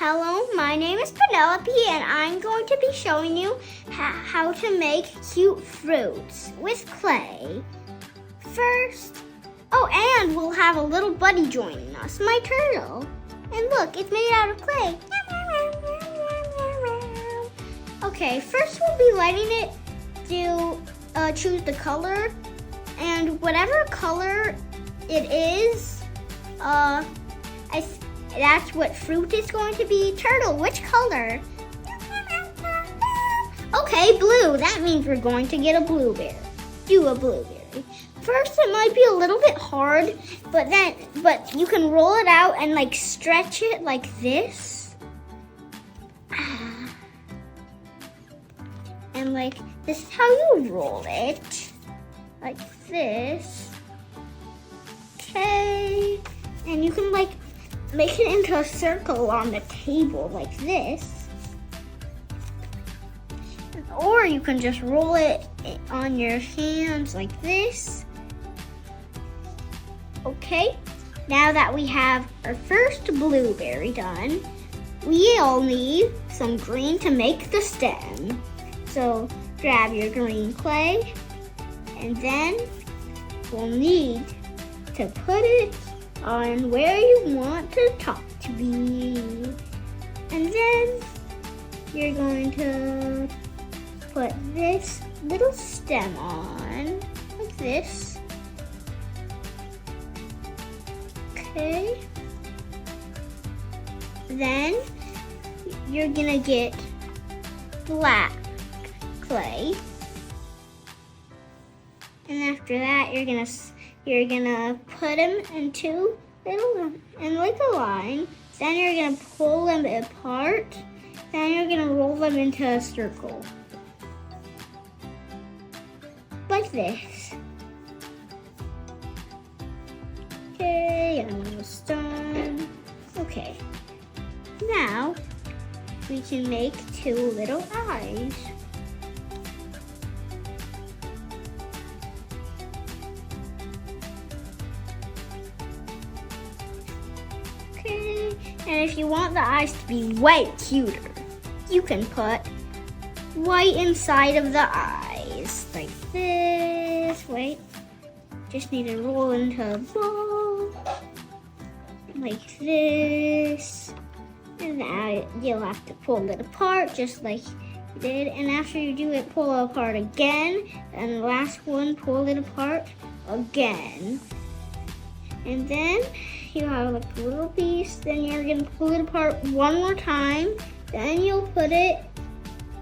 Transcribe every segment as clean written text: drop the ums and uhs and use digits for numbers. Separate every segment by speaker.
Speaker 1: Hello, my name is Penelope and I'm going to be showing you how to make cute fruits with clay. First, and we'll have a little buddy joining us, my turtle. And look, it's made out of clay. Okay, first we'll be lighting it to choose the color, and whatever color it is, that's what fruit is going to be. Turtle, which color? Okay, blue. That means we're going to get a blueberry. Do a blueberry. First, it might be a little bit hard, but you can roll it out and like stretch it like this. And like this is how you roll it. Like this. Okay. And you can like make it into a circle on the table like this. Or you can just roll it on your hands like this. Okay, now that we have our first blueberry done, we'll need some green to make the stem. So grab your green clay, and then we'll need to put it on where you want the top to be. And then you're going to put this little stem on, like this. Okay. Then you're gonna get black clay. And after that, you're gonna put them into like a line. Then you're gonna pull them apart. Then you're gonna roll them into a circle. Like this. Okay, almost done. Okay. Now we can make two little eyes. Okay, and if you want the eyes to be way cuter, you can put white inside of the eyes, like this. Wait, just need to roll into a ball, like this. And now you'll have to pull it apart, just like you did. And after you do it, pull it apart again. And the last one, pull it apart again. And then you have like a little piece. Then you're gonna pull it apart one more time. Then you'll put it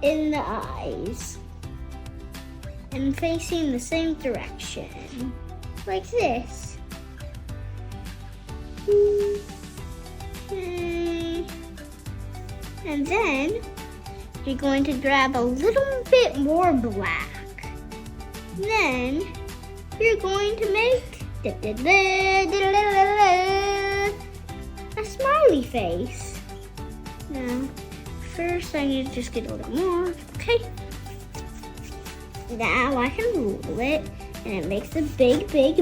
Speaker 1: in the eyes and facing the same direction, like this. Okay. And then you're going to grab a little bit more black. Then you're going to make a smiley face. Now, first I need to just get a little more. Okay. Now I can roll it, and it makes a big thing.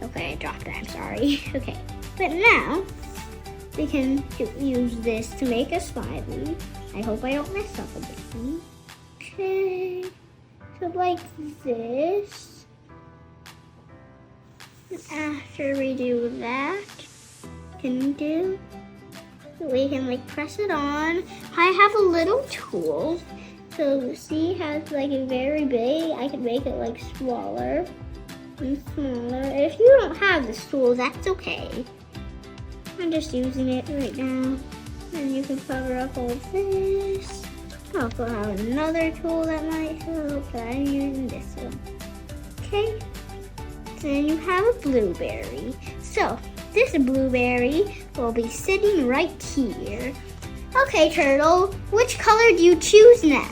Speaker 1: Okay, I dropped it, I'm sorry. Okay, but now we can use this to make a smiley. I hope I don't mess up again. Okay, so like this. After we do that, we can like press it on. I have a little tool. So see how it's like very big? I can make it like smaller and smaller. If you don't have this tool, that's okay. I'm just using it right now. And you can cover up all this. I also have another tool that might help, but I'm using this one. Okay. Then you have a blueberry. So this blueberry will be sitting right here. Okay, turtle, which color do you choose now?